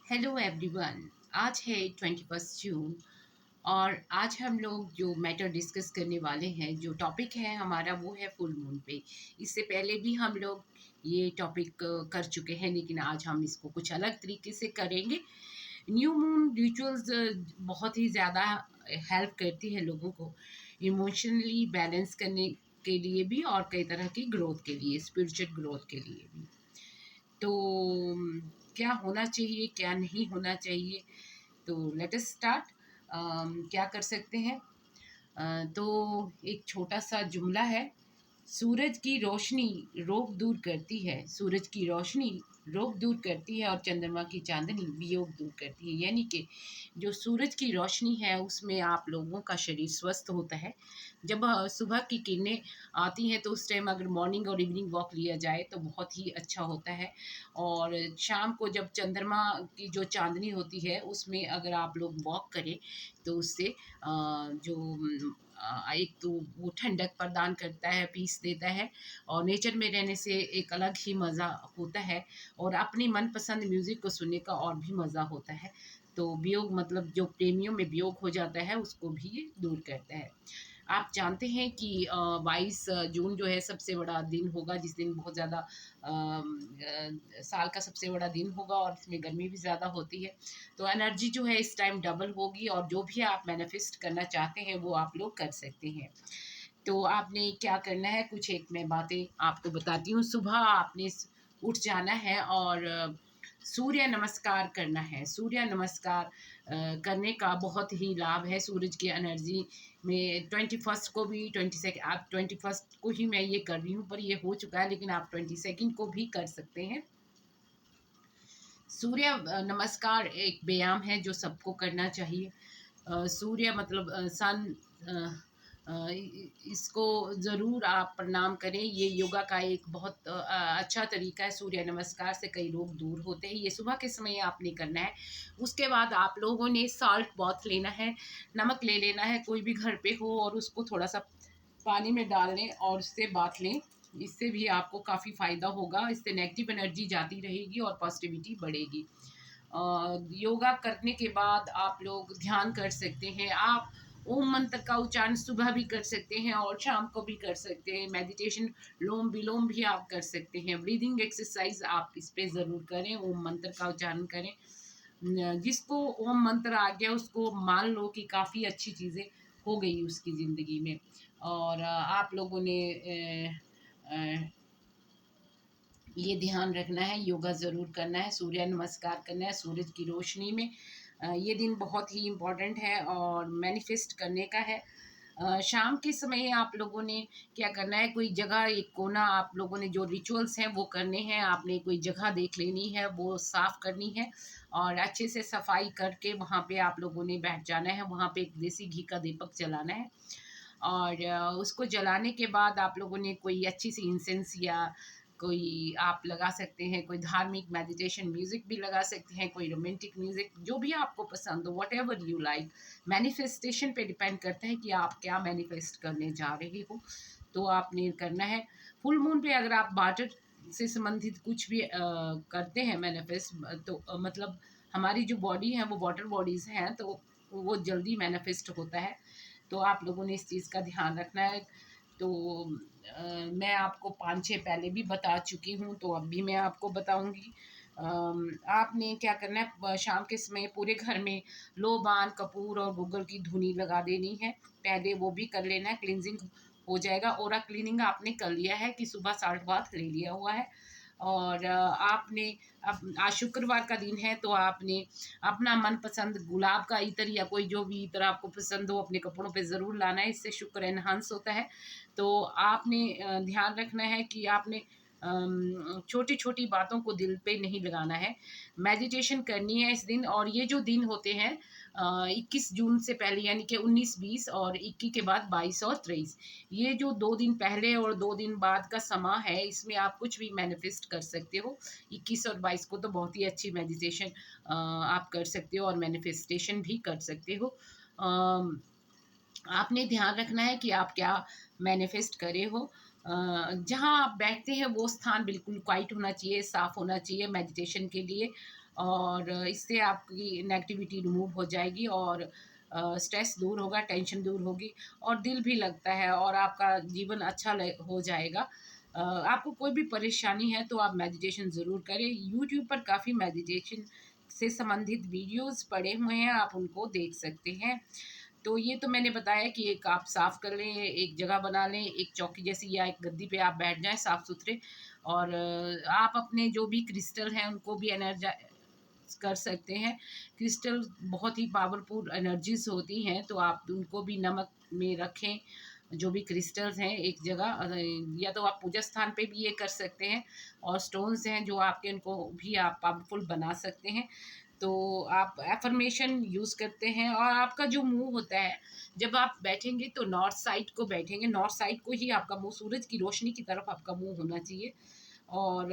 Hello everyone. आज है 21 जून और आज हम लोग जो मैटर डिस्कस करने वाले हैं, जो टॉपिक है हमारा, वो है फुल मून पे। इससे पहले भी हम लोग ये टॉपिक कर चुके हैं, लेकिन आज हम इसको कुछ अलग तरीके से करेंगे। न्यू मून रिचुअल्स बहुत ही ज़्यादा हेल्प करती है लोगों को इमोशनली बैलेंस करने के लिए भी, और कई तरह की ग्रोथ के लिए, स्पिरिचुअल ग्रोथ के लिए भी। तो क्या होना चाहिए, क्या नहीं होना चाहिए, तो लेट अस स्टार्ट। क्या कर सकते हैं? तो एक छोटा सा जुमला है। सूरज की रोशनी रोग दूर करती है, सूरज की रोशनी रोग दूर करती है, और चंद्रमा की चांदनी वियोग दूर करती है। यानी कि जो सूरज की रोशनी है उसमें आप लोगों का शरीर स्वस्थ होता है। जब सुबह की किरणें आती हैं तो उस टाइम अगर मॉर्निंग और इवनिंग वॉक लिया जाए तो बहुत ही अच्छा होता है। और शाम को जब चंद्रमा की जो चांदनी होती है उसमें अगर आप लोग वॉक करें तो उससे एक तो वो ठंडक प्रदान करता है, पीस देता है, और नेचर में रहने से एक अलग ही मज़ा होता है। और अपनी मनपसंद म्यूज़िक को सुनने का और भी मज़ा होता है। तो वियोग मतलब जो प्रेमियों में वियोग हो जाता है उसको भी ये दूर करता है। आप जानते हैं कि 22 जून जो है सबसे बड़ा दिन होगा, जिस दिन बहुत ज़्यादा साल का सबसे बड़ा दिन होगा, और इसमें गर्मी भी ज़्यादा होती है। तो एनर्जी जो है इस टाइम डबल होगी, और जो भी आप मैनिफेस्ट करना चाहते हैं वो आप लोग कर सकते हैं। तो आपने क्या करना है, कुछ एक मैं बातें आपको बताती हूँ। सुबह आपने उठ जाना है और सूर्य नमस्कार करना है। सूर्य नमस्कार करने का बहुत ही लाभ है सूरज की एनर्जी में। 21 को भी, 22 आप 21 को ही मैं ये कर रही हूँ, पर ये हो चुका है, लेकिन आप 22 को भी कर सकते हैं। सूर्य नमस्कार एक व्यायाम है जो सबको करना चाहिए। सूर्य मतलब सन, इसको ज़रूर आप प्रणाम करें। ये योगा का एक बहुत अच्छा तरीका है। सूर्य नमस्कार से कई रोग दूर होते हैं। ये सुबह के समय आपने करना है। उसके बाद आप लोगों ने सॉल्ट बाथ लेना है, नमक ले लेना है, कोई भी घर पे हो, और उसको थोड़ा सा पानी में डाल लें और उससे बाथ लें। इससे भी आपको काफ़ी फ़ायदा होगा। इससे नेगेटिव एनर्जी जाती रहेगी और पॉजिटिविटी बढ़ेगी। योगा करने के बाद आप लोग ध्यान कर सकते हैं। आप ओम मंत्र का उच्चारण सुबह भी कर सकते हैं और शाम को भी कर सकते हैं। मेडिटेशन, लोम विलोम भी आप कर सकते हैं। ब्रीदिंग एक्सरसाइज आप इस पे ज़रूर करें, ओम मंत्र का उच्चारण करें। जिसको ओम मंत्र आ गया उसको मान लो कि काफ़ी अच्छी चीज़ें हो गई उसकी ज़िंदगी में। और आप लोगों ने अ, ये ध्यान रखना है, योगा ज़रूर करना है, सूर्य नमस्कार करना है सूरज की रोशनी में। ये दिन बहुत ही इम्पोर्टेंट है और मैनिफेस्ट करने का है। शाम के समय आप लोगों ने क्या करना है, कोई जगह, एक कोना, आप लोगों ने जो रिचुअल्स हैं वो करने हैं। आपने कोई जगह देख लेनी है, वो साफ़ करनी है, और अच्छे से सफाई करके वहाँ पे आप लोगों ने बैठ जाना है। वहाँ पे एक देसी घी का दीपक जलाना है, और उसको जलाने के बाद आप लोगों ने कोई अच्छी सी इंसेंस या कोई आप लगा सकते हैं, कोई धार्मिक मेडिटेशन म्यूज़िक भी लगा सकते हैं, कोई रोमांटिक म्यूज़िक, जो भी आपको पसंद हो, व्हाटएवर यू लाइक। मैनिफेस्टेशन पे डिपेंड करता है कि आप क्या मैनिफेस्ट करने जा रहे हो, तो आपने करना है। फुल मून पे अगर आप वाटर से संबंधित कुछ भी करते हैं मैनिफेस्ट, तो मतलब हमारी जो बॉडी है वो वाटर बॉडीज़ हैं, तो वो जल्दी मैनिफेस्ट होता है। तो आप लोगों ने इस चीज़ का ध्यान रखना है। तो मैं आपको 5-6 पहले भी बता चुकी हूँ, तो अब भी मैं आपको बताऊँगी। आपने क्या करना है, शाम के समय पूरे घर में लोबान, कपूर और गूगल की धुनी लगा देनी है। पहले वो भी कर लेना है, क्लींजिंग हो जाएगा। ओरा क्लीनिंग आपने कर लिया है कि सुबह साल्ट बाथ ले लिया हुआ है। और आपने अब आज शुक्रवार का दिन है, तो आपने अपना मनपसंद गुलाब का इत्र या कोई जो भी इत्र आपको पसंद हो अपने कपड़ों पे ज़रूर लाना है। इससे शुक्र एनहांस होता है। तो आपने ध्यान रखना है कि आपने छोटी-छोटी बातों को दिल पे नहीं लगाना है। मेडिटेशन करनी है इस दिन, और ये जो दिन होते हैं 21 जून से पहले, यानी कि 19, 20 और 21 के बाद 22 और 23, ये जो 2 दिन पहले और 2 दिन बाद का समा है, इसमें आप कुछ भी मैनिफेस्ट कर सकते हो। 21 और 22 को तो बहुत ही अच्छी मेडिटेशन आप कर सकते हो और मैनिफेस्टेशन भी कर सकते हो। अम, आपने ध्यान रखना है कि आप क्या मैनिफेस्ट करे हो। जहाँ आप बैठते हैं वो स्थान बिल्कुल क्वाइट होना चाहिए, साफ़ होना चाहिए मेडिटेशन के लिए। और इससे आपकी नेगेटिविटी रिमूव हो जाएगी और स्ट्रेस दूर होगा, टेंशन दूर होगी और दिल भी लगता है और आपका जीवन अच्छा हो जाएगा। आपको कोई भी परेशानी है तो आप मेडिटेशन ज़रूर करें। यूट्यूब पर काफ़ी मेडिटेशन से संबंधित वीडियोस पड़े हुए हैं, आप उनको देख सकते हैं। तो ये तो मैंने बताया कि एक आप साफ़ कर लें, एक जगह बना लें, एक चौकी जैसी या एक गद्दी पे आप बैठ जाएँ साफ़-सुथरे और आप अपने जो भी क्रिस्टल हैं उनको भी कर सकते हैं। क्रिस्टल बहुत ही पावरफुल एनर्जीज़ होती हैं, तो आप उनको भी नमक में रखें, जो भी क्रिस्टल्स हैं एक जगह या तो आप पूजा स्थान पे भी ये कर सकते हैं और स्टोन्स हैं जो आपके उनको भी आप पावरफुल बना सकते हैं। तो आप अफ़र्मेशन यूज़ करते हैं और आपका जो मुँह होता है, जब आप बैठेंगे तो नॉर्थ साइड को बैठेंगे, नॉर्थ साइड को ही आपका मुँह सूरज की रोशनी की तरफ आपका मुँह होना चाहिए और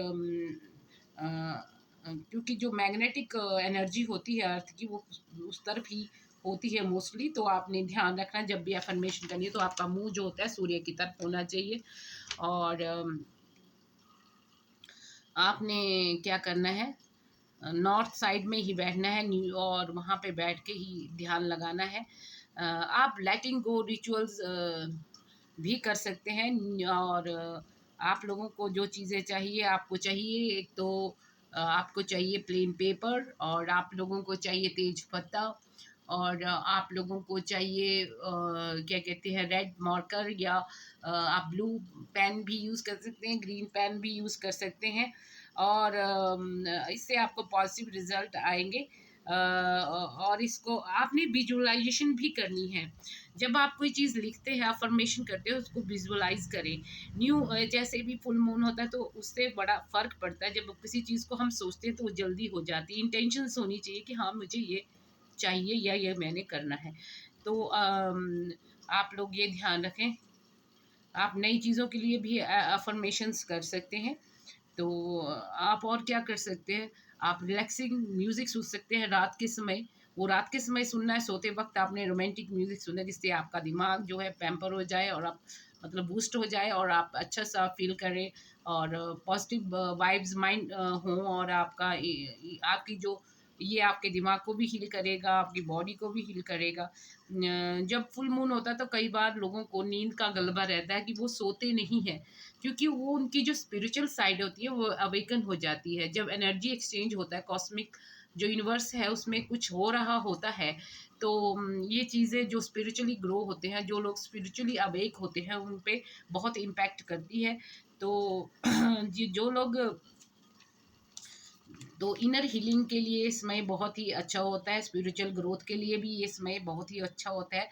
अ क्योंकि जो मैग्नेटिक एनर्जी होती है अर्थ की वो उस तरफ ही होती है मोस्टली, तो आपने ध्यान रखना जब भी अफर्मेशन करनी है तो आपका मुंह जो होता है सूर्य की तरफ होना चाहिए और आपने क्या करना है नॉर्थ साइड में ही बैठना है और वहाँ पे बैठ के ही ध्यान लगाना है। आप लेटिंग गो रिचुअल्स भी कर सकते हैं और आप लोगों को जो चीज़ें चाहिए आपको चाहिए एक तो आपको चाहिए प्लेन पेपर और आप लोगों को चाहिए तेज पत्ता और आप लोगों को चाहिए क्या कहते हैं रेड मार्कर या आप ब्लू पेन भी यूज़ कर सकते हैं, ग्रीन पेन भी यूज़ कर सकते हैं और इससे आपको पॉजिटिव रिजल्ट आएंगे। और इसको आपने विजुअलाइजेशन भी करनी है। जब आप कोई चीज़ लिखते हैं अफर्मेशन करते हो उसको विजुअलाइज करें। जैसे भी फुल मून होता है तो उससे बड़ा फ़र्क पड़ता है। जब किसी चीज़ को हम सोचते हैं तो वो जल्दी हो जाती है। इंटेंशंस होनी चाहिए कि हाँ मुझे ये चाहिए या ये मैंने करना है। तो आप लोग ये ध्यान रखें। आप नई चीज़ों के लिए भी अफर्मेशंस कर सकते हैं। तो आप और क्या कर सकते हैं, आप रिलैक्सिंग म्यूज़िक सुन सकते हैं रात के समय। वो रात के समय सुनना है, सोते वक़्त आपने रोमांटिक म्यूज़िक सुनना है जिससे आपका दिमाग जो है पैम्पर हो जाए और आप मतलब बूस्ट हो जाए और आप अच्छा-सा फ़ील करें और पॉज़िटिव वाइब्स माइंड हों और आपका आपकी जो ये आपके दिमाग को भी हील करेगा, आपकी बॉडी को भी हील करेगा। जब फुल मून होता है तो कई बार लोगों को नींद का गलबा रहता है कि वो सोते नहीं हैं। क्योंकि वो उनकी जो स्पिरिचुअल साइड होती है वो अवेकन हो जाती है। जब एनर्जी एक्सचेंज होता है कॉस्मिक जो यूनिवर्स है उसमें कुछ हो रहा होता है तो ये चीज़ें जो स्पिरिचुअली ग्रो होते हैं, जो लोग स्पिरिचुअली अवेक होते हैं उन पे बहुत इम्पैक्ट करती है। तो जी जो लोग तो इनर हीलिंग के लिए ये समय बहुत ही अच्छा होता है, स्पिरिचुअल ग्रोथ के लिए भी ये समय बहुत ही अच्छा होता है।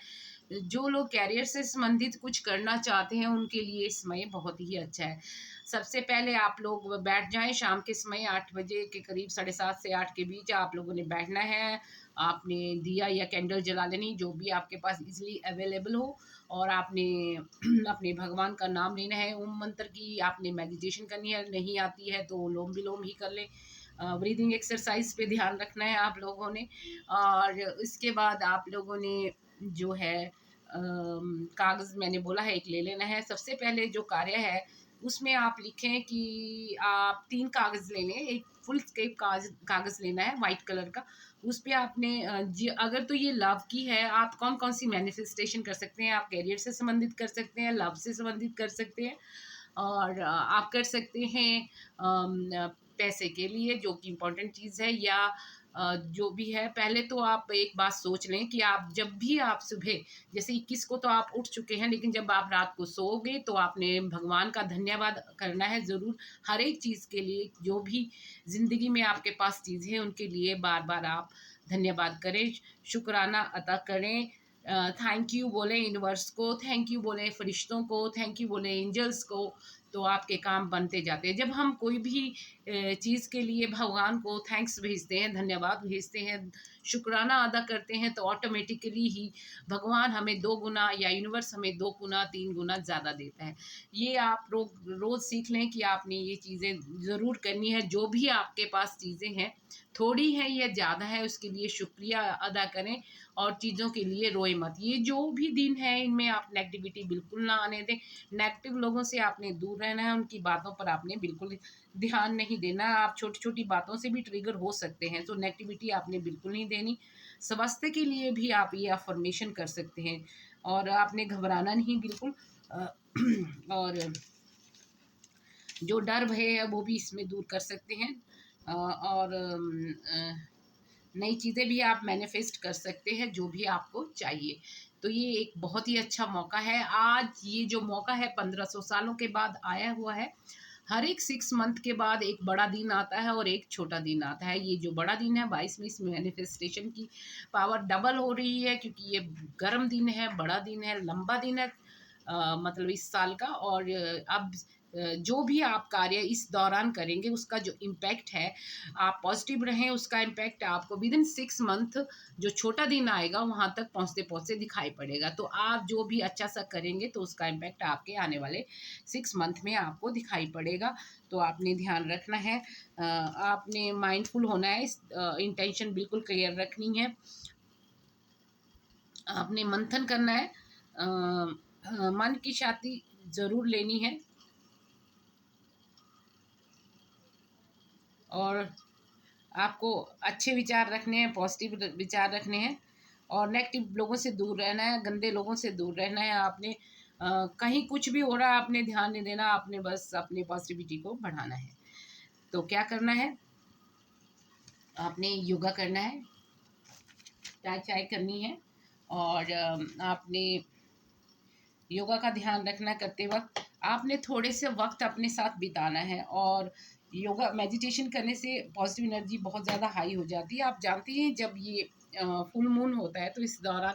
जो लोग करियर से संबंधित कुछ करना चाहते हैं उनके लिए ये समय बहुत ही अच्छा है। सबसे पहले आप लोग बैठ जाएँ शाम के समय 8 बजे के करीब 7:30 से 8 के बीच आप लोगों ने बैठना है। आपने दिया या कैंडल जला लेनी जो भी आपके पास ईज़िली अवेलेबल हो और आपने अपने भगवान का नाम लेना है। ओम मंत्र की आपने मेडिटेशन करनी है, नहीं आती है तो अनुलोम-विलोम ही कर लें। ब्रीदिंग एक्सरसाइज पे ध्यान रखना है आप लोगों ने और इसके बाद आप लोगों ने जो है कागज़ मैंने बोला है एक ले लेना है। सबसे पहले जो कार्य है उसमें आप लिखें कि आप 3 कागज़ ले लें, एक फुल स्केप कागज़ लेना है व्हाइट कलर का। उस पे आपने अगर तो ये लव की है, आप कौन-कौन सी मैनिफेस्टेशन कर सकते हैं, आप करियर से संबंधित कर सकते हैं, लव से संबंधित कर सकते हैं और आप कर सकते हैं पैसे के लिए जो कि इम्पोर्टेंट चीज़ है या जो भी है पहले तो आप एक बात सोच लें कि आप जब भी आप सुबह जैसे 21 को तो आप उठ चुके हैं लेकिन जब आप रात को सोओगे तो आपने भगवान का धन्यवाद करना है ज़रूर हर एक चीज़ के लिए जो भी ज़िंदगी में आपके पास चीज़ें हैं उनके लिए बार-बार आप धन्यवाद करें, शुक्राना अदा करें। थैंक यू बोलें यूनिवर्स को, थैंक यू बोलें फरिश्तों को, थैंक यू बोलें एंजल्स को, तो आपके काम बनते जाते हैं। जब हम कोई भी चीज़ के लिए भगवान को थैंक्स भेजते हैं, धन्यवाद भेजते हैं, शुक्राना अदा करते हैं, तो ऑटोमेटिकली ही भगवान हमें 2 गुना या यूनिवर्स हमें 2 गुना, 3 गुना ज़्यादा देता है। ये आप रोज़ सीख लें कि आपने ये चीज़ें ज़रूर करनी है। जो भी आपके पास चीज़ें हैं, थोड़ी हैं या ज़्यादा है, उसके लिए शुक्रिया अदा करें और चीज़ों के लिए रोएँ मत। ये जो भी दिन है, इनमें आप नेगेटिविटी बिल्कुल ना आने दें। नेगेटिव लोगों से आपने दूर रहना है, उनकी बातों पर आपने बिल्कुल ध्यान नहीं देना। आप छोटी-छोटी बातों से भी ट्रिगर हो सकते हैं, तो नेगेटिविटी आपने बिल्कुल नहीं देनी। स्वास्थ्य के लिए भी आप ये अफ़र्मेशन कर सकते हैं और आपने घबराना नहीं बिल्कुल। अ, और जो डर भय है वो भी इसमें दूर कर सकते हैं। और नई चीज़ें भी आप मैनिफेस्ट कर सकते हैं जो भी आपको चाहिए। तो ये एक बहुत ही अच्छा मौका है। आज ये जो मौका है 1500 सालों के बाद आया हुआ है। हर एक 6 मंथ के बाद एक बड़ा दिन आता है और एक छोटा दिन आता है। ये जो बड़ा दिन है 22 में, इसमें मैनिफेस्टेशन की पावर डबल हो रही है, क्योंकि ये गर्म दिन है, बड़ा दिन है, लंबा दिन है, मतलब इस साल का। और अब जो भी आप कार्य इस दौरान करेंगे उसका जो इम्पैक्ट है, आप पॉजिटिव रहें, उसका इम्पैक्ट आपको विदिन 6 मंथ जो छोटा दिन आएगा वहाँ तक पहुँचते-पहुँचते दिखाई पड़ेगा। तो आप जो भी अच्छा सा करेंगे तो उसका इम्पैक्ट आपके आने वाले 6 मंथ में आपको दिखाई पड़ेगा। तो आपने ध्यान रखना है, आपने माइंडफुल होना है, इस इंटेंशन बिल्कुल क्लियर रखनी है। आपने मंथन करना है, मन की शांति ज़रूर लेनी है और आपको अच्छे विचार रखने हैं, पॉजिटिव विचार रखने हैं और नेगेटिव लोगों से दूर रहना है, गंदे लोगों से दूर रहना है। आपने कहीं कुछ भी हो रहा है आपने ध्यान नहीं देना, आपने बस अपनी पॉजिटिविटी को बढ़ाना है। तो क्या करना है, आपने योगा करना है, चाय करनी है और आपने योगा का ध्यान रखना। करते वक्त आपने थोड़े से वक्त अपने साथ बिताना है और योगा मेडिटेशन करने से पॉजिटिव एनर्जी बहुत ज़्यादा हाई हो जाती है। आप जानते हैं जब ये फुल मून होता है तो इस दौरान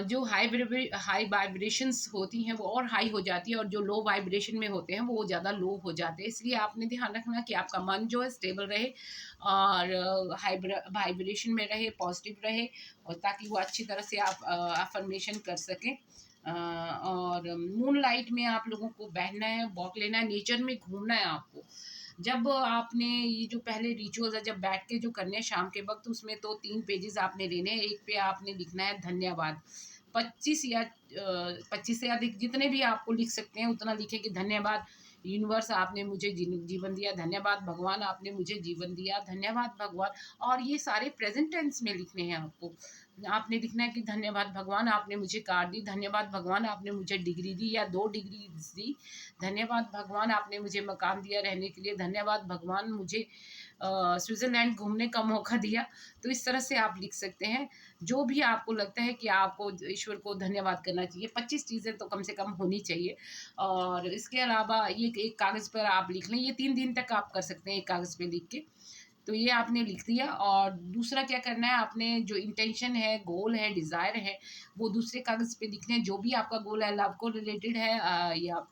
जो हाई वाइब्रेशंस होती हैं वो और हाई हो जाती है और जो लो वाइब्रेशन में होते हैं वो ज़्यादा लो हो जाते हैं। इसलिए आपने ध्यान रखना कि आपका मन जो है स्टेबल रहे और हाई वाइब्रेशन में रहे, पॉजिटिव रहे, और ताकि वो अच्छी तरह से आप अफर्मेशन कर सकें। और मून लाइट में आप लोगों को बहना है, वॉक लेना है, नेचर में घूमना है आपको। जब आपने ये जो पहले रिचुअल्स है जब बैठ के जो करने हैं शाम के वक्त, उसमें तो 3 पेजेस आपने लेने हैं। एक पे आपने लिखना है धन्यवाद। 25 से अधिक जितने भी आपको लिख सकते हैं उतना लिखें कि धन्यवाद यूनिवर्स, आपने मुझे जीवन दिया, धन्यवाद भगवान, आपने मुझे जीवन दिया, धन्यवाद भगवान। और ये सारे प्रेजेंट टेंस में लिखने हैं आपको। आपने लिखना है कि धन्यवाद भगवान, आपने मुझे कार दी, धन्यवाद भगवान, आपने मुझे डिग्री दी या 2 डिग्री दी, धन्यवाद भगवान, आपने मुझे मकान दिया रहने के लिए, धन्यवाद भगवान, मुझे स्विट्ज़रलैंड घूमने का मौका दिया। तो इस तरह से आप लिख सकते हैं। जो भी आपको लगता है कि आपको ईश्वर को धन्यवाद करना चाहिए, 25 चीज़ें तो कम से कम होनी चाहिए। और इसके अलावा ये एक कागज़ पर आप लिख लें, ये 3 दिन तक आप कर सकते हैं एक कागज़ पे लिख के। तो ये आपने लिख दिया और दूसरा क्या करना है, आपने जो इंटेंशन है, गोल है, डिज़ायर है, वो दूसरे कागज़ पे लिखने हैं। जो भी आपका गोल है, लव को रिलेटेड है या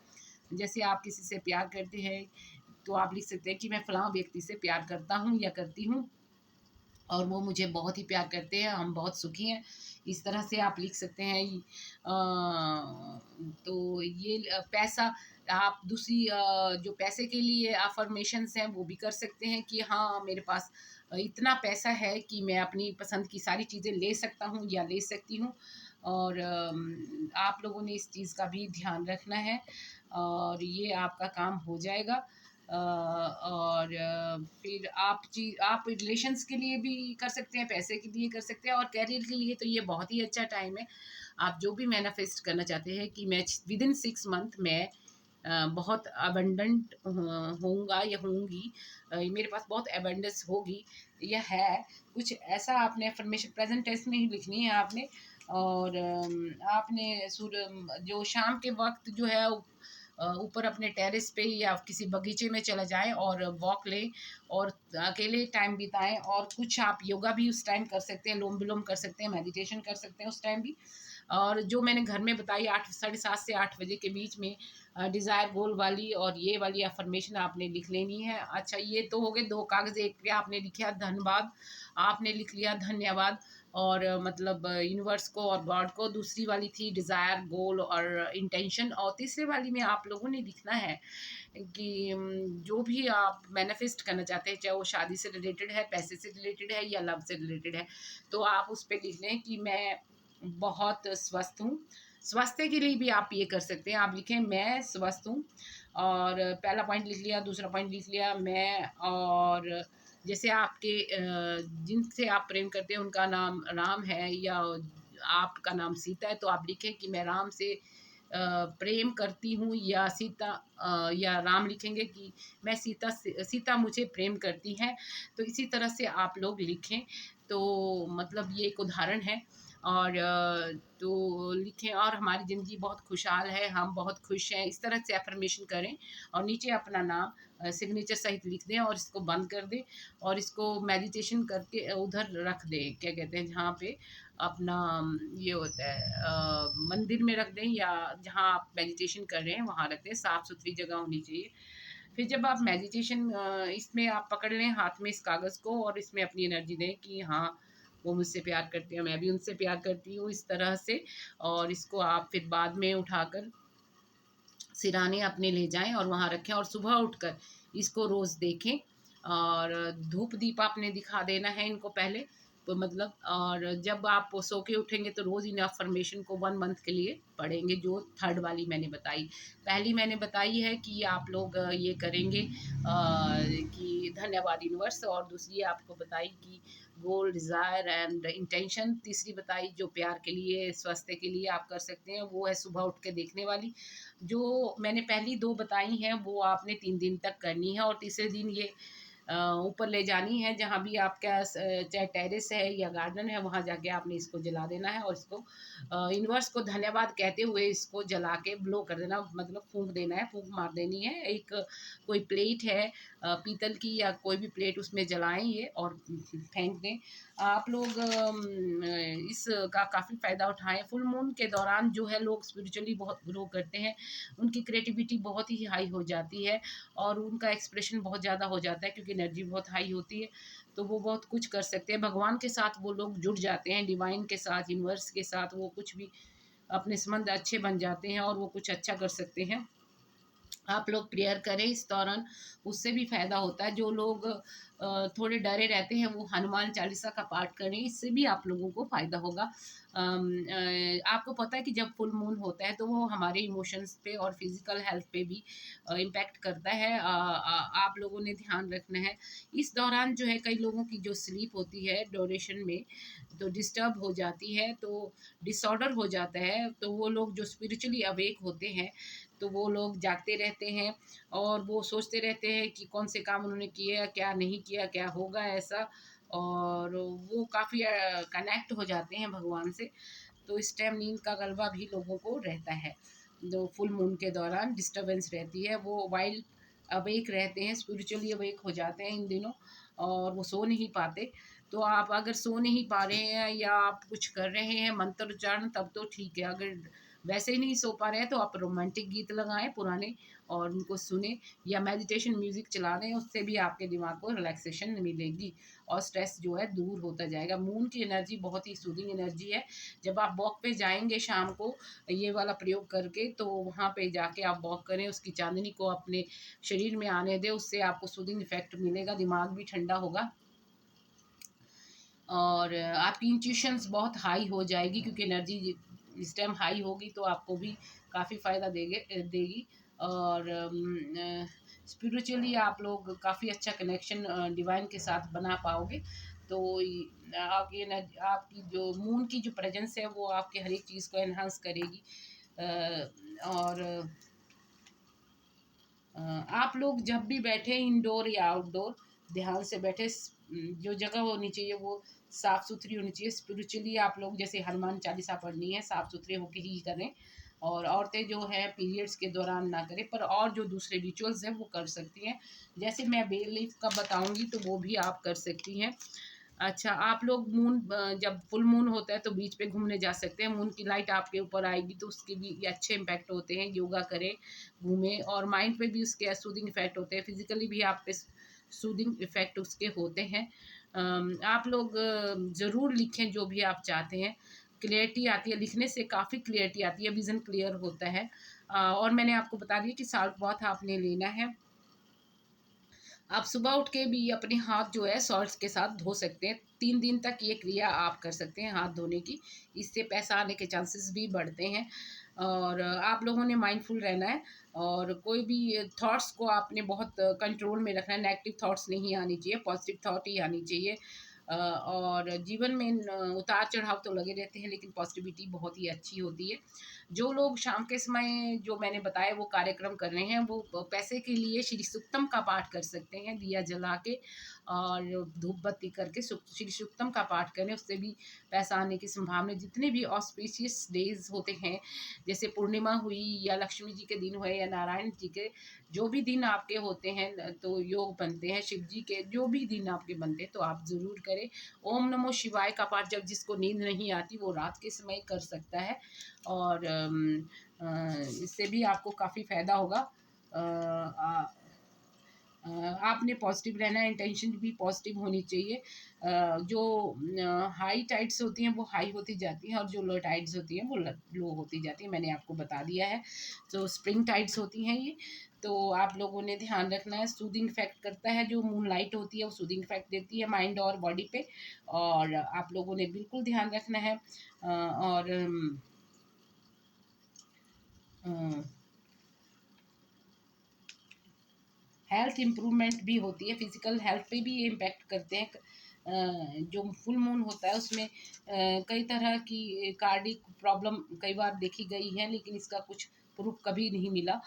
जैसे आप किसी से प्यार करते हैं, तो आप लिख सकते हैं कि मैं फ़लाँ व्यक्ति से प्यार करता हूँ या करती हूँ और वो मुझे बहुत ही प्यार करते हैं, हम बहुत सुखी हैं। इस तरह से आप लिख सकते हैं। तो ये पैसा आप दूसरी जो पैसे के लिए अफ़र्मेशंस हैं वो भी कर सकते हैं कि हाँ, मेरे पास इतना पैसा है कि मैं अपनी पसंद की सारी चीज़ें ले सकता हूँ या ले सकती हूँ। और आप लोगों ने इस चीज़ का भी ध्यान रखना है और ये आपका काम हो जाएगा। और फिर आप रिलेशंस के लिए भी कर सकते हैं, पैसे के लिए कर सकते हैं और करियर के लिए तो ये बहुत ही अच्छा टाइम है। आप जो भी मैनिफेस्ट करना चाहते हैं कि मैं विदिन 6 मंथ में बहुत अबंडेंट होऊँगा या होऊँगी, मेरे पास बहुत अबंडेंस होगी या है, कुछ ऐसा आपने अफ़र्मेशन प्रेज़ेंट टेंस में ही लिखनी है आपने। और आपने जो शाम के वक़्त जो है ऊपर अपने टेरेस पे या किसी बगीचे में चला जाएँ और वॉक लें और अकेले टाइम बिताएँ। और कुछ आप योगा भी उस टाइम कर सकते हैं, अनुलोम-विलोम कर सकते हैं, मेडिटेशन कर सकते हैं उस टाइम भी। और जो मैंने घर में बताई 8 साढ़े 7 से 8 बजे के बीच में डिज़ायर गोल वाली और ये वाली अफ़र्मेशन आपने लिख लेनी है। अच्छा, ये तो हो गए 2 कागज़, एक पे आपने लिखा धन्यवाद, आपने लिख लिया धन्यवाद और मतलब यूनिवर्स को और गॉड को। दूसरी वाली थी डिज़ायर, गोल और इंटेंशन। और तीसरे वाली में आप लोगों ने लिखना है कि जो भी आप मैनिफेस्ट करना चाहते हैं, चाहे वो शादी से रिलेटेड है, पैसे से रिलेटेड है या लव से रिलेटेड है, तो आप उस पे लिख लें कि मैं बहुत स्वस्थ हूँ। स्वास्थ्य के लिए भी आप ये कर सकते हैं, आप लिखें मैं स्वस्थ हूँ, और पहला पॉइंट लिख लिया, दूसरा पॉइंट लिख लिया मैं, और जैसे आपके जिनसे आप प्रेम करते हैं उनका नाम राम है, या आपका नाम सीता है, तो आप लिखें कि मैं राम से प्रेम करती हूँ, या सीता या राम लिखेंगे कि मैं सीता मुझे प्रेम करती है। तो इसी तरह से आप लोग लिखें। तो मतलब ये एक उदाहरण है। और तो लिखें और हमारी ज़िंदगी बहुत खुशहाल है, हम बहुत खुश हैं, इस तरह से अफ़र्मेशन करें, और नीचे अपना नाम सिग्नेचर सहित लिख दें और इसको बंद कर दें, और इसको मेडिटेशन करके उधर रख दें, क्या कहते हैं, जहाँ पे अपना ये होता है मंदिर में रख दें, या जहाँ आप मेडिटेशन कर रहे हैं वहाँ रख दें, साफ़ सुथरी जगह होनी चाहिए। फिर जब आप मेडिटेशन इसमें आप पकड़ लें हाथ में इस कागज़ को, और इसमें अपनी एनर्जी दें कि हाँ, वो मुझसे प्यार करते हैं, मैं भी उनसे प्यार करती हूँ, इस तरह से। और इसको आप फिर बाद में उठाकर सिराने अपने ले जाएं और वहाँ रखें, और सुबह उठकर इसको रोज़ देखें, और धूप दीप आपने दिखा देना है इनको पहले, तो मतलब, और जब आप सो के उठेंगे तो रोज़ इन अफर्मेशन को 1 मंथ के लिए पढ़ेंगे, जो थर्ड वाली मैंने बताई। पहली मैंने बताई है कि आप लोग ये करेंगे कि धन्यवाद यूनिवर्स, और दूसरी आपको बताई कि गोल डिज़ायर एंड इंटेंशन, तीसरी बताई जो प्यार के लिए, स्वास्थ्य के लिए आप कर सकते हैं, वो है सुबह उठ के देखने वाली। जो मैंने पहली 2 बताई हैं वो आपने 3 दिन तक करनी है, और तीसरे दिन ये ऊपर ले जानी है, जहाँ भी आपका चाहे टेरेस है या गार्डन है, वहाँ जाके आपने इसको जला देना है, और इसको यूनिवर्स को धन्यवाद कहते हुए इसको जला के ब्लो कर देना, मतलब फूँक देना है, फूँक मार देनी है। एक कोई प्लेट है पीतल की या कोई भी प्लेट, उसमें जलाएँ ये और फेंक दें। आप लोग इसका काफ़ी फ़ायदा उठाएँ। फुल मून के दौरान जो है लोग स्पिरिचुअली बहुत ग्रो करते हैं, उनकी क्रिएटिविटी बहुत ही हाई हो जाती है, और उनका एक्सप्रेशन बहुत ज़्यादा हो जाता है, क्योंकि एनर्जी बहुत हाई होती है, तो वो बहुत कुछ कर सकते हैं। भगवान के साथ वो लोग जुड़ जाते हैं, डिवाइन के साथ, यूनिवर्स के साथ, वो कुछ भी अपने संबंध अच्छे बन जाते हैं, और वो कुछ अच्छा कर सकते हैं। आप लोग प्रेयर करें इस दौरान, उससे भी फ़ायदा होता है। जो लोग थोड़े डरे रहते हैं वो हनुमान चालीसा का पाठ करें, इससे भी आप लोगों को फ़ायदा होगा। आपको पता है कि जब फुल मून होता है तो वो हमारे इमोशंस पे और फिज़िकल हेल्थ पे भी इम्पैक्ट करता है। आप लोगों ने ध्यान रखना है। इस दौरान जो है कई लोगों की जो स्लीप होती है ड्यूरेशन में, तो डिस्टर्ब हो जाती है, तो डिसऑर्डर हो जाता है, तो वो लोग जो स्पिरिचुअली अवेक होते हैं, तो वो लोग जागते रहते हैं, और वो सोचते रहते हैं कि कौन से काम उन्होंने किए, क्या नहीं किया, क्या होगा ऐसा, और वो काफ़ी कनेक्ट हो जाते हैं भगवान से। तो इस टाइम नींद का गलबा भी लोगों को रहता है। जो फुल मून के दौरान डिस्टर्बेंस रहती है, वो वाइल्ड अवेक रहते हैं, स्पिरिचुअली अवेक हो जाते हैं इन दिनों, और वो सो नहीं पाते। तो आप अगर सो नहीं पा रहे हैं या आप कुछ कर रहे हैं मंत्र उच्चारण, तब तो ठीक है। अगर वैसे ही नहीं सो पा रहे हैं तो आप रोमांटिक गीत लगाएं पुराने, और उनको सुने, या मेडिटेशन म्यूज़िक चला दें, उससे भी आपके दिमाग को रिलैक्सेशन मिलेगी, और स्ट्रेस जो है दूर होता जाएगा। मून की एनर्जी बहुत ही सूदिंग एनर्जी है। जब आप वॉक पे जाएंगे शाम को ये वाला प्रयोग करके, तो वहाँ पे जाके आप वॉक करें, उसकी चांदनी को अपने शरीर में आने दें, उससे आपको सूदिंग इफेक्ट मिलेगा, दिमाग भी ठंडा होगा, और आपकी इंट्यूशंस बहुत हाई हो जाएगी, क्योंकि एनर्जी इस टाइम हाई होगी, तो आपको भी काफ़ी फ़ायदा देगी। और स्पिरिचुअली आप लोग काफ़ी अच्छा कनेक्शन डिवाइन के साथ बना पाओगे। तो आपकी आपकी जो मून की जो प्रेजेंस है वो आपके हर एक चीज़ को एनहांस करेगी। और आप लोग जब भी बैठे इंडोर या आउटडोर, ध्यान से बैठे, जो जगह होनी चाहिए वो साफ़ सुथरी होनी चाहिए। स्पिरिचुअली आप लोग जैसे हनुमान चालीसा पढ़नी है, साफ़ सुथरे होके ही करें, और औरतें जो है पीरियड्स के दौरान ना करें, पर और जो दूसरे रिचुअल्स हैं वो कर सकती हैं। जैसे मैं बेल लीफ का बताऊंगी तो वो भी आप कर सकती हैं। अच्छा, आप लोग जब फुल मून होता है तो बीच पे घूमने जा सकते हैं। मून की लाइट आपके ऊपर आएगी तो उसके भी ये अच्छे इम्पैक्ट होते हैं। योगा करें, घूमें, और माइंड पे भी उसके सूदिंग इफ़ेक्ट होते हैं। फिज़िकली भी आप पे सूदिंग इफ़ेक्ट उसके होते हैं। आप लोग ज़रूर लिखें जो भी आप चाहते हैं। क्लैरिटी आती है लिखने से, काफ़ी क्लैरिटी आती है, विज़न क्लियर होता है। और मैंने आपको बता दिया कि साल्ट बाथ आपने लेना है। आप सुबह उठ के भी अपने हाथ जो है सॉल्ट्स के साथ धो सकते हैं। 3 दिन तक ये क्रिया आप कर सकते हैं हाथ धोने की। इससे पैसा आने के चांसेस भी बढ़ते हैं। और आप लोगों ने माइंडफुल रहना है, और कोई भी थॉट्स को आपने बहुत कंट्रोल में रखना है। नेगेटिव थॉट्स नहीं आनी चाहिए, पॉजिटिव थॉट ही आनी चाहिए। और जीवन में उतार चढ़ाव तो लगे रहते हैं, लेकिन पॉजिटिविटी बहुत ही अच्छी होती है। जो लोग शाम के समय जो मैंने बताया वो कार्यक्रम कर रहे हैं, वो पैसे के लिए श्री सूक्तम का पाठ कर सकते हैं, दिया जला के और धूप बत्ती करके श्री सूक्तम का पाठ करें, उससे भी पैसा आने की संभावना। जितने भी ऑस्पिशियस डेज होते हैं, जैसे पूर्णिमा हुई या लक्ष्मी जी के दिन हुए या नारायण जी के, जो भी दिन आपके होते हैं तो योग बनते हैं, शिव जी के जो भी दिन आपके बनते हैं तो आप ज़रूर करें। ओम नमो शिवाय का पाठ जब जिसको नींद नहीं आती वो रात के समय कर सकता है, और इससे भी आपको काफ़ी फ़ायदा होगा। आपने पॉजिटिव रहना है, इंटेंशन भी पॉजिटिव होनी चाहिए। जो हाई टाइड्स होती हैं वो हाई होती जाती हैं, और जो लो टाइड्स होती हैं वो लो होती जाती हैं, मैंने आपको बता दिया है। तो स्प्रिंग टाइड्स होती हैं ये, तो आप लोगों ने ध्यान रखना है। सूदिंग इफेक्ट करता है, जो मून लाइट होती है वो सूदिंग इफेक्ट देती है माइंड और बॉडी पे, और आप लोगों ने बिल्कुल ध्यान रखना है। और हेल्थ इम्प्रूवमेंट भी होती है, फिजिकल हेल्थ पे भी ये इम्पेक्ट करते हैं। जो फुल मून होता है उसमें कई तरह की कार्डिक प्रॉब्लम कई बार देखी गई है, लेकिन इसका कुछ प्रूफ कभी नहीं मिला।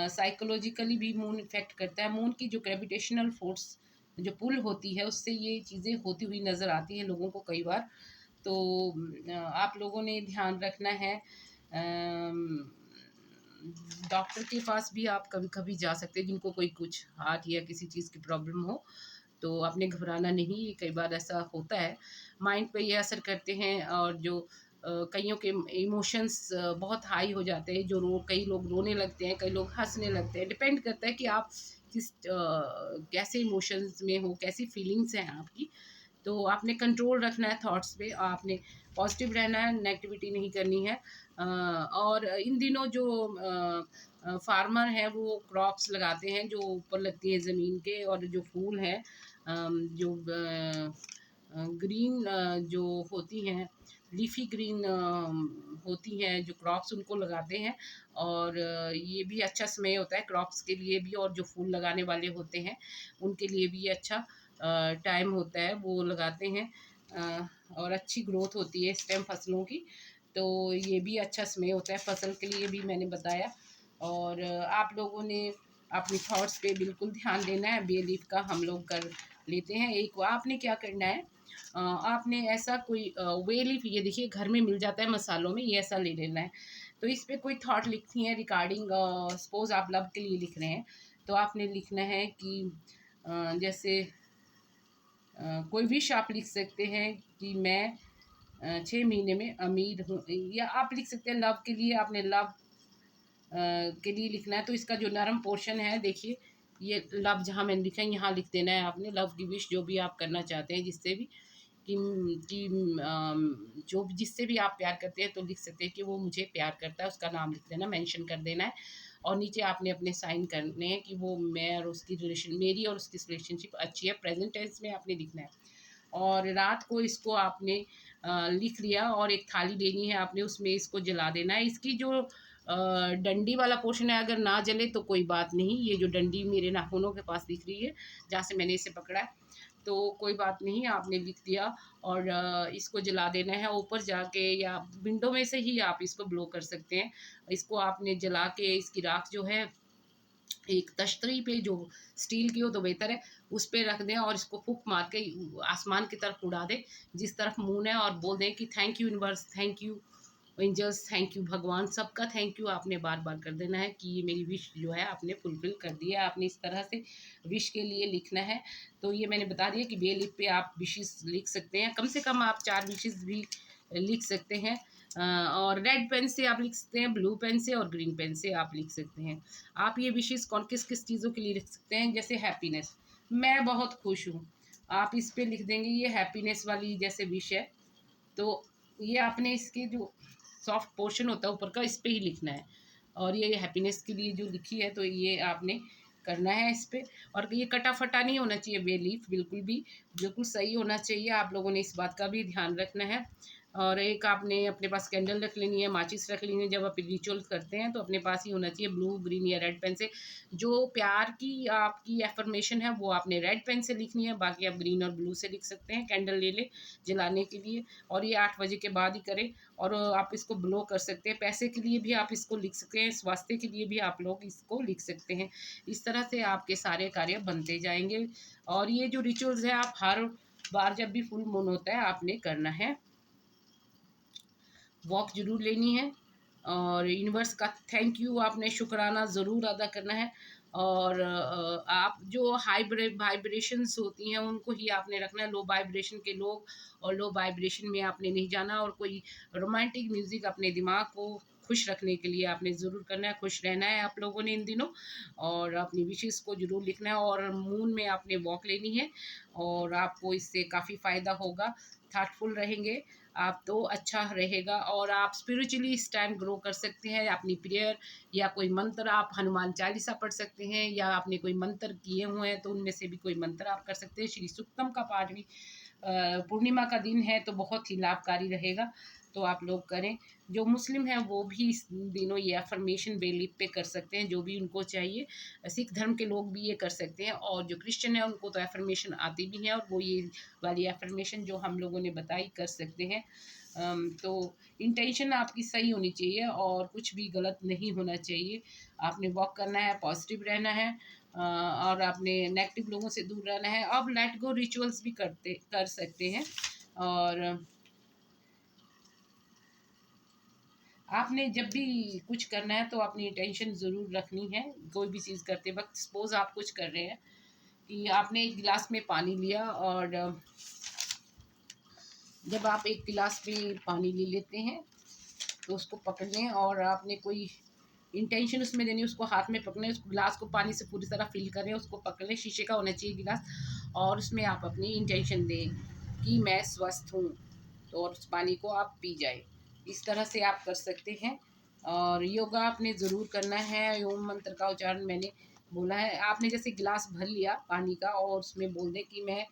साइकोलॉजिकली भी मून इफेक्ट करता है। मून की जो ग्रेविटेशनल फोर्स जो पुल होती है उससे ये चीज़ें होती हुई नज़र आती हैं लोगों को कई बार। तो आप लोगों ने ध्यान रखना है। डॉक्टर के पास भी आप कभी कभी जा सकते हैं, जिनको कोई कुछ हार्ट या किसी चीज़ की प्रॉब्लम हो, तो आपने घबराना नहीं, ये कई बार ऐसा होता है। माइंड पे ये असर करते हैं, और जो कईयों के इमोशंस बहुत हाई हो जाते हैं, जो कई लोग रोने लगते हैं, कई लोग हंसने लगते हैं। डिपेंड करता है कि आप किस कैसे इमोशंस में हो, कैसी फीलिंग्स हैं आपकी। तो आपने कंट्रोल रखना है थॉट्स पे, आपने पॉजिटिव रहना है, नेगेटिविटी नहीं करनी है। और इन दिनों जो फार्मर हैं वो क्रॉप्स लगाते हैं जो ऊपर लगती है ज़मीन के, और जो फूल हैं जो ग्रीन जो होती हैं, लीफी ग्रीन होती हैं जो क्रॉप्स, उनको लगाते हैं। और ये भी अच्छा समय होता है क्रॉप्स के लिए भी, और जो फूल लगाने वाले होते हैं उनके लिए भी ये अच्छा टाइम होता है, वो लगाते हैं। और अच्छी ग्रोथ होती है इस टाइम फसलों की, तो ये भी अच्छा समय होता है फसल के लिए भी, मैंने बताया। और आप लोगों ने अपनी थॉट्स पे बिल्कुल ध्यान देना है। बे लीफ का हम लोग कर लेते हैं। एक आपने क्या करना है, आपने ऐसा कोई वे लीफ, ये देखिए घर में मिल जाता है मसालों में, ये ऐसा ले लेना है। तो इस पे कोई थॉट लिखती हैं रिगार्डिंग, सपोज आप लव के लिए लिख रहे हैं, तो आपने लिखना है कि जैसे कोई विश आप लिख सकते हैं कि मैं 6 महीने में अमीर हूँ, या आप लिख सकते हैं लव के लिए, आपने लव के लिए लिखना है। तो इसका जो नरम पोर्शन है देखिए, ये लव जहाँ मैंने लिखा है यहाँ लिख देना है आपने, लव की विश जो भी आप करना चाहते हैं, जिससे भी कि जो जिससे भी आप प्यार करते हैं तो लिख सकते हैं कि वो मुझे प्यार करता है, उसका नाम लिख देना, मेंशन कर देना है। और नीचे आपने अपने साइन करने हैं कि वो मैं और उसकी रिलेशन, मेरी और उसकी रिलेशनशिप अच्छी है, प्रेजेंट टेंस में आपने लिखना है। और रात को इसको आपने लिख लिया, और एक थाली लेनी है आपने, उसमें इसको जला देना है। इसकी जो डंडी वाला पोर्शन है अगर ना जले तो कोई बात नहीं, ये जो डंडी मेरे नाखूनों के पास दिख रही है जहाँ से मैंने इसे पकड़ा है, तो कोई बात नहीं, आपने लिख दिया। और इसको जला देना है ऊपर जाके, या विंडो में से ही आप इसको ब्लो कर सकते हैं। इसको आपने जला के इसकी राख जो है एक तश्तरी पे, जो स्टील की हो तो बेहतर है, उस पे रख दें, और इसको फूंक मार के आसमान की तरफ उड़ा दें जिस तरफ मून है, और बोल दें कि thank you universe, thank you angels, thank you भगवान, सबका थैंक यू आपने बार बार कर देना है कि ये मेरी विश जो है आपने फुलफिल कर दी है। आपने इस तरह से विश के लिए लिखना है। तो ये मैंने बता दिया कि बे लीफ पे आप विशेस लिख सकते हैं, कम से कम आप 4 विशेस भी लिख सकते हैं। और रेड पेन से आप लिख सकते हैं, ब्लू पेन से और ग्रीन पेन से आप लिख सकते हैं। आप ये विशेस कौन किस किस चीज़ों के लिए लिख सकते हैं, जैसे हैप्पीनेस, मैं बहुत खुश हूँ, आप इस पे लिख देंगे, ये हैप्पीनेस वाली जैसे विश है। तो ये आपने इसके जो सॉफ्ट पोर्शन होता है ऊपर का, इस पे ही लिखना है। और ये हैप्पीनेस के लिए जो लिखी है तो ये आपने करना है इस पे। और ये कटा फटा नहीं होना चाहिए बे लीफ, बिल्कुल भी, बिल्कुल सही होना चाहिए। आप लोगों ने इस बात का भी ध्यान रखना है। और एक आपने अपने पास कैंडल रख लेनी है, माचिस रख लेनी है। जब आप रिचुअल करते हैं तो अपने पास ही होना चाहिए, ब्लू, ग्रीन या रेड पेन से। जो प्यार की आपकी एफर्मेशन है वो आपने रेड पेन से लिखनी है, बाकी आप ग्रीन और ब्लू से लिख सकते हैं। कैंडल ले ले जलाने के लिए, और ये 8 बजे के बाद ही करें। और आप इसको ब्लो कर सकते हैं। पैसे के लिए भी आप इसको लिख सकते हैं, स्वास्थ्य के लिए भी आप लोग इसको लिख सकते हैं। इस तरह से आपके सारे कार्य बनते जाएंगे। और ये जो रिचुअल्स है आप हर बार जब भी फुल मून होता है आपने करना है। वॉक जरूर लेनी है, और यूनिवर्स का थैंक यू आपने शुक्राना ज़रूर अदा करना है। और आप जो हाई वाइब्रेशंस होती हैं उनको ही आपने रखना है। लो वाइब्रेशन के लोग और लो वाइब्रेशन में आपने नहीं जाना। और कोई रोमांटिक म्यूज़िक अपने दिमाग को खुश रखने के लिए आपने ज़रूर करना है। खुश रहना है आप लोगों ने इन दिनों, और अपनी विशेज़ को ज़रूर लिखना है। और मून में आपने वॉक लेनी है, और आपको इससे काफ़ी फ़ायदा होगा। थाटफुल रहेंगे आप तो अच्छा रहेगा। और आप स्पिरिचुअली इस टाइम ग्रो कर सकते हैं। अपनी प्रेयर या कोई मंत्र, आप हनुमान चालीसा पढ़ सकते हैं, या आपने कोई मंत्र किए हुए हैं तो उनमें से भी कोई मंत्र आप कर सकते हैं। श्री सुक्तम का पाठ भी पूर्णिमा का दिन है तो बहुत ही लाभकारी रहेगा, तो आप लोग करें। जो मुस्लिम हैं वो भी इस दिनों ये अफर्मेशन बेलीफ पे कर सकते हैं, जो भी उनको चाहिए। सिख धर्म के लोग भी ये कर सकते हैं, और जो क्रिश्चियन है उनको तो अफर्मेशन आती भी है, और वो ये वाली अफर्मेशन जो हम लोगों ने बताई कर सकते हैं। तो इंटेंशन आपकी सही होनी चाहिए, और कुछ भी गलत नहीं होना चाहिए। आपने वॉक करना है, पॉजिटिव रहना है, और आपने नेगेटिव लोगों से दूर रहना है। अब लेट गो रिचुअल्स भी कर सकते हैं। और आपने जब भी कुछ करना है तो अपनी इंटेंशन ज़रूर रखनी है। कोई भी चीज़ करते वक्त, सपोज़ आप कुछ कर रहे हैं कि आपने एक गिलास में पानी लिया, और जब आप एक गिलास में पानी ले लेते हैं तो उसको पकड़ लें, और आपने कोई इंटेंशन उसमें देनी है, उसको हाथ में पकड़ें, उस गिलास को पानी से पूरी तरह फिल करें, उसको पकड़ लें। शीशे का होना चाहिए गिलास, और उसमें आप अपनी इंटेंशन दें कि मैं स्वस्थ हूँ, तो और उस पानी को आप पी जाए। इस तरह से आप कर सकते हैं। और योगा आपने ज़रूर करना है। ओम मंत्र का उच्चारण मैंने बोला है। आपने जैसे गिलास भर लिया पानी का, और उसमें बोल दें कि मैं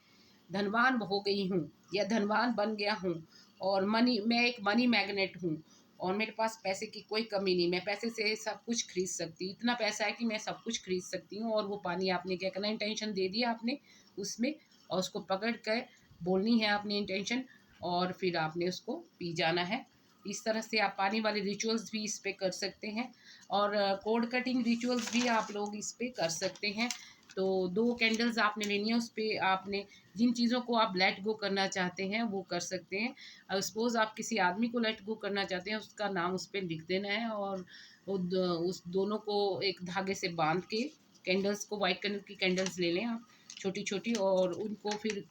धनवान हो गई हूँ या धनवान बन गया हूँ, और मैं एक मनी मैग्नेट हूँ, और मेरे पास पैसे की कोई कमी नहीं, मैं पैसे से सब कुछ खरीद सकती हूँ। इतना पैसा है कि मैं सब कुछ खरीद सकती हूँ। और वो पानी आपने क्या करना है, इंटेंशन दे दिया आपने उसमें, और उसको पकड़ कर बोलनी है आपने इंटेंशन, और फिर आपने उसको पी जाना है। इस तरह से आप पानी वाले रिचुअल्स भी इस पे कर सकते हैं। और कोड कटिंग रिचुअल्स भी आप लोग इस पे कर सकते हैं। तो 2 कैंडल्स आपने लेनी है, उस पे आपने जिन चीज़ों को आप लेट गो करना चाहते हैं वो कर सकते हैं। सपोज़ आप किसी आदमी को लेट गो करना चाहते हैं, उसका नाम उस पे लिख देना है, और उस दोनों को एक धागे से बांध के, कैंडल्स को वाइट कलर की कैंडल्स ले लें आप छोटी-छोटी, और उनको फिर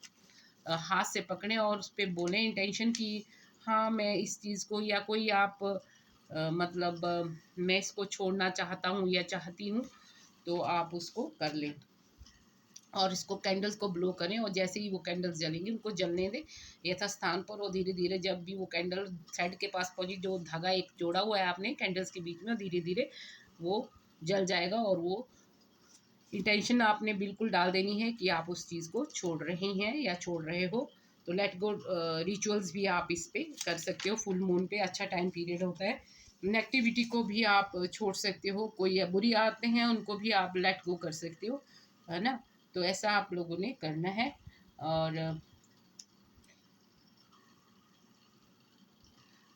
हाथ से पकड़ें, और उस पे बोलें इंटेंशन कि हाँ, मैं इस चीज़ को, या कोई आप मतलब मैं इसको छोड़ना चाहता हूँ या चाहती हूँ, तो आप उसको कर लें। और इसको कैंडल्स को ब्लो करें, और जैसे ही वो कैंडल्स जलेंगी उनको जलने दें यथास्थान पर। और धीरे धीरे जब भी वो कैंडल साइड के पास पहुंची, जो धागा एक जोड़ा हुआ है आपने कैंडल्स के बीच में, धीरे धीरे वो जल जाएगा। और वो इंटेंशन आपने बिल्कुल डाल देनी है कि आप उस चीज़ को छोड़ रहे हैं या छोड़ रहे हो। तो लेट गो रिचुअल्स भी आप इस पे कर सकते हो। फुल मून पे अच्छा टाइम पीरियड होता है। नेगेटिविटी को भी आप छोड़ सकते हो। कोई बुरी आदतें हैं उनको भी आप लेट गो कर सकते हो, है ना। तो ऐसा आप लोगों ने करना है। और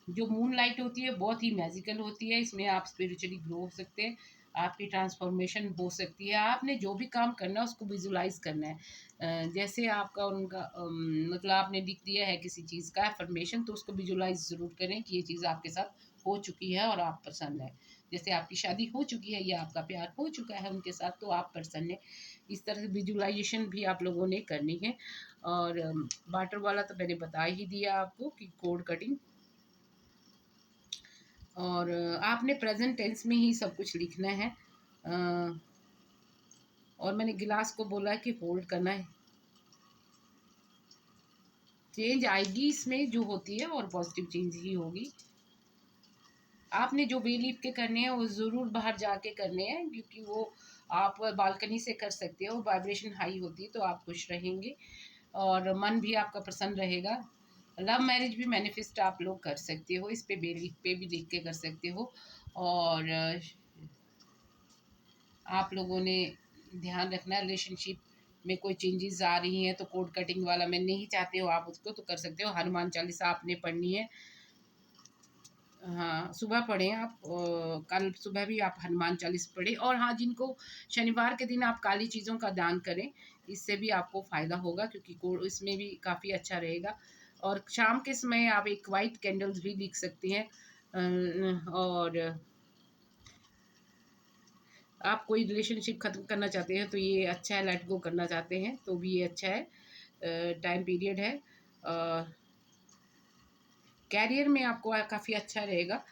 जो मून लाइट होती है बहुत ही मैजिकल होती है। इसमें आप स्पिरिचुअली ग्रो हो सकते हैं, आपकी ट्रांसफॉर्मेशन हो सकती है। आपने जो भी काम करना है उसको विजुलाइज करना है। जैसे आपका उनका मतलब आपने लिख दिया है किसी चीज़ का एफर्मेशन, तो उसको विजुलाइज ज़रूर करें कि ये चीज़ आपके साथ हो चुकी है और आप प्रसन्न है। जैसे आपकी शादी हो चुकी है या आपका प्यार हो चुका है उनके साथ, तो आप प्रसन्न है। इस तरह से विजुलाइजेशन भी आप लोगों ने करनी है। और वाटर वाला तो मैंने बता ही दिया आपको कि कोड कटिंग। और आपने प्रेजेंट टेंस में ही सब कुछ लिखना है। और मैंने गिलास को बोला है कि होल्ड करना है। चेंज आएगी इसमें जो होती है, और पॉजिटिव चेंज ही होगी। आपने जो बे लीफ के करने हैं वो ज़रूर बाहर जाके करने हैं, क्योंकि वो आप बालकनी से कर सकते हो, वाइब्रेशन हाई होती है तो आप खुश रहेंगे और मन भी आपका प्रसन्न रहेगा। लव मैरिज भी मैनिफेस्ट आप लोग कर सकते हो, इस पे बे लीफ पे भी लिख के कर सकते हो। और आप लोगों ने ध्यान रखना है, रिलेशनशिप में कोई चेंजेस आ रही हैं तो कोड कटिंग वाला मैं नहीं चाहते हो आप उसको तो कर सकते हो। हनुमान चालीसा आपने पढ़नी है, हाँ सुबह पढ़ें आप, कल सुबह भी आप हनुमान चालीस पढ़ें। और हाँ, जिनको शनिवार के दिन आप काली चीज़ों का दान करें, इससे भी आपको फ़ायदा होगा, क्योंकि कोड इसमें भी काफ़ी अच्छा रहेगा। और शाम के समय आप एक वाइट कैंडल्स भी लिख सकते हैं। और आप कोई रिलेशनशिप ख़त्म करना चाहते हैं तो ये अच्छा है, लेट गो करना चाहते हैं तो भी ये अच्छा है, टाइम पीरियड है। कैरियर में आपको काफ़ी अच्छा रहेगा।